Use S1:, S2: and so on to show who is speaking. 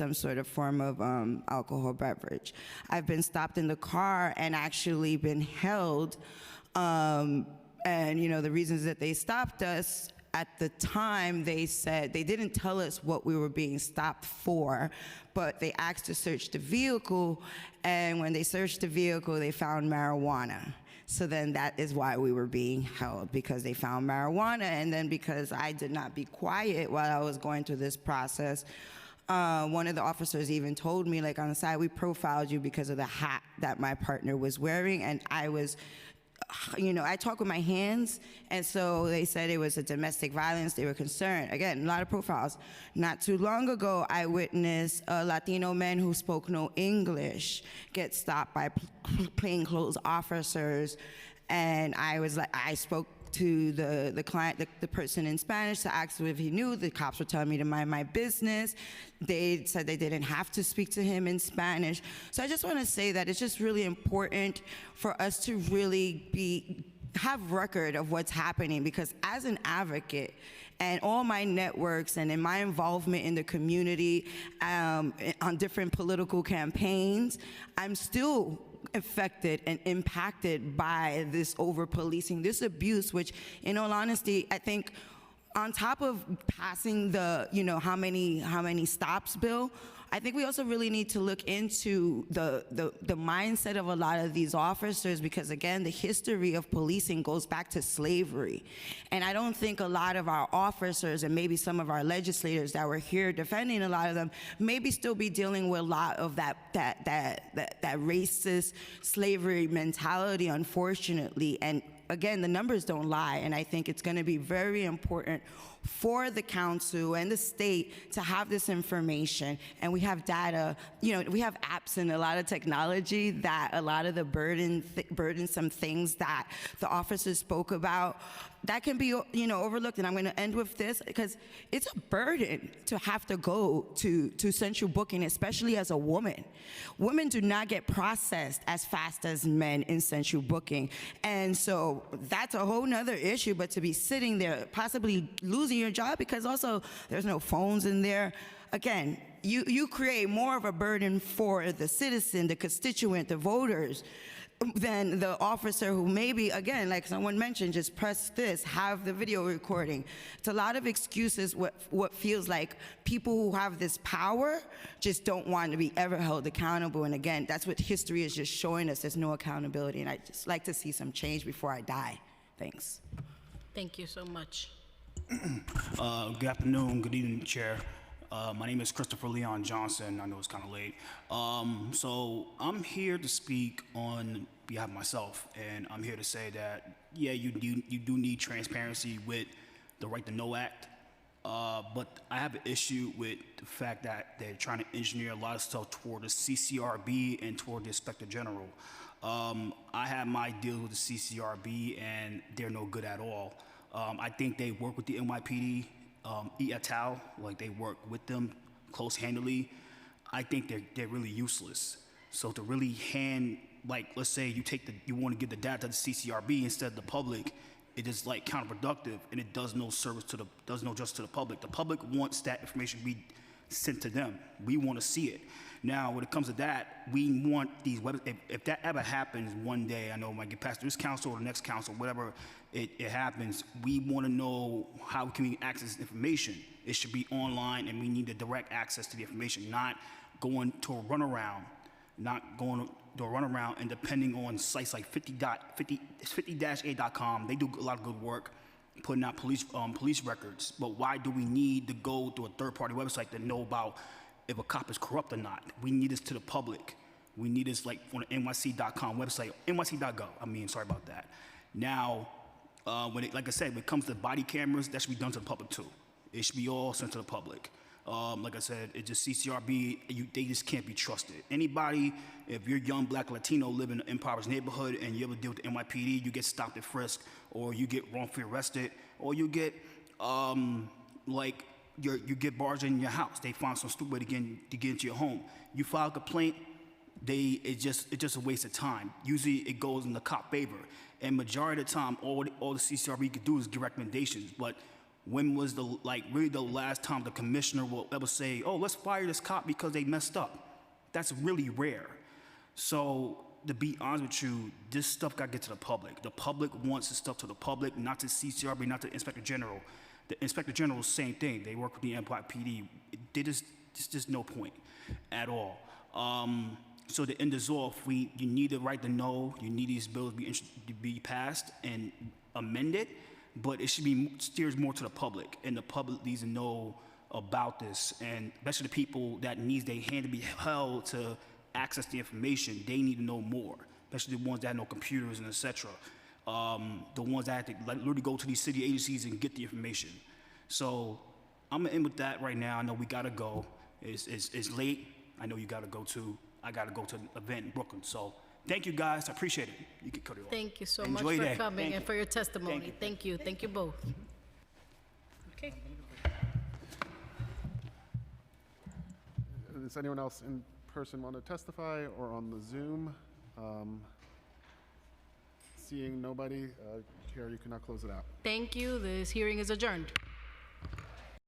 S1: some sort of form of alcohol beverage. I've been stopped in the car and actually been held, and the reasons that they stopped us, at the time, they said they didn't tell us what we were being stopped for, but they asked to search the vehicle, and when they searched the vehicle, they found marijuana. So then that is why we were being held, because they found marijuana, and then because I did not be quiet while I was going through this process, one of the officers even told me, like, on the side, we profiled you because of the hat that my partner was wearing, and I was, I talk with my hands, and so they said it was a domestic violence. They were concerned. Again, a lot of profiles. Not too long ago, I witnessed a Latino man who spoke no English get stopped by plainclothes officers, and I spoke to the client, the person in Spanish, to ask him if he knew. The cops were telling me to mind my business. They said they didn't have to speak to him in Spanish. So I just want to say that it's just really important for us to really have record of what's happening, because as an advocate, and all my networks and in my involvement in the community on different political campaigns, I'm still affected and impacted by this over-policing, this abuse, which, in all honesty, I think on top of passing the, how many stops bill, I think we also really need to look into the mindset of a lot of these officers, because again, the history of policing goes back to slavery. And I don't think a lot of our officers, and maybe some of our legislators that were here defending a lot of them, maybe still be dealing with a lot of that racist slavery mentality, unfortunately. And again, the numbers don't lie, and I think it's going to be very important for the council and the state to have this information. And we have data, we have apps and a lot of technology that a lot of the burdensome things that the officers spoke about, that can be overlooked. And I'm going to end with this, because it's a burden to have to go to central booking, especially as a woman. Women do not get processed as fast as men in central booking. And so that's a whole nother issue, but to be sitting there, possibly losing your job because also there's no phones in there. Again, you create more of a burden for the citizen, the constituent, the voters, than the officer who maybe, again, like someone mentioned, just press this, have the video recording. It's a lot of excuses, what feels like people who have this power just don't want to be ever held accountable. And again, that's what history is just showing us. There's no accountability, and I'd just like to see some change before I die. Thanks.
S2: Thank you so much.
S3: Good afternoon, good evening, Chair. My name is Christopher Leon Johnson. I know it's kind of late. So I'm here to speak on behalf of myself, and I'm here to say that, yeah, you do need transparency with the Right to Know Act, but I have an issue with the fact that they're trying to engineer a lot of stuff toward the CCRB and toward the Inspector General. I have my deal with the CCRB, and they're no good at all. I think they work with the NYPD, et al., like they work with them close-handedly. I think they're really useless. So to really hand, like, let's say you want to give the data to the CCRB instead of the public, it is like counterproductive, and it does no justice to the public. The public wants that information to be sent to them. We want to see it. Now, when it comes to that, we want these if that ever happens one day, I know it might get passed through this council or the next council, whatever it happens, we want to know how can we access information. It should be online, and we need the direct access to the information, not going to a runaround, and depending on sites like 50-A.com. They do a lot of good work putting out police records, but why do we need to go to a third-party website to know about if a cop is corrupt or not? We need this to the public. We need this like on the NYC.com website, NYC.gov. I mean, sorry about that. Now, like I said, when it comes to body cameras, that should be done to the public too. It should be all sent to the public. Like I said, it's just CCRB, they just can't be trusted. Anybody, if you're young, black, Latino, live in an impoverished neighborhood and you ever deal with the NYPD, you get stopped at frisk, or you get wrongfully arrested, or you get, you get barged in your house. They find some stupid way to get into your home. You file a complaint, it's just a waste of time. Usually it goes in the cop favor. And majority of the time, all the CCRB can do is give recommendations. But When was really the last time the commissioner will ever say, oh, let's fire this cop because they messed up? That's really rare. So to be honest with you, this stuff got to get to the public. The public wants this stuff to the public, not to CCRB, not to Inspector General. The Inspector General, same thing. They work with the NYPD. There's just no point at all. So to end this off, you need the right to know. You need these bills to be passed and amended, but it should be steers more to the public, and the public needs to know about this, and especially the people that needs their hand to be held to access the information. They need to know more, especially the ones that have no computers and etc. The ones that have to literally go to these city agencies and get the information. So I'm gonna end with that right now. I know we gotta go. It's late. I know you gotta go too. I gotta go to an event in Brooklyn. So thank you guys. I appreciate it. You can cut it off.
S2: Thank you so
S3: Enjoy
S2: much
S3: your
S2: for
S3: day.
S2: coming
S3: Thank
S2: and
S3: you.
S2: for your testimony.
S3: Thank you.
S2: Thank you. Thank you both. Okay.
S4: Does anyone else in person want to testify or on the Zoom? Seeing nobody, Chair, you can now close it out.
S2: Thank you. This hearing is adjourned.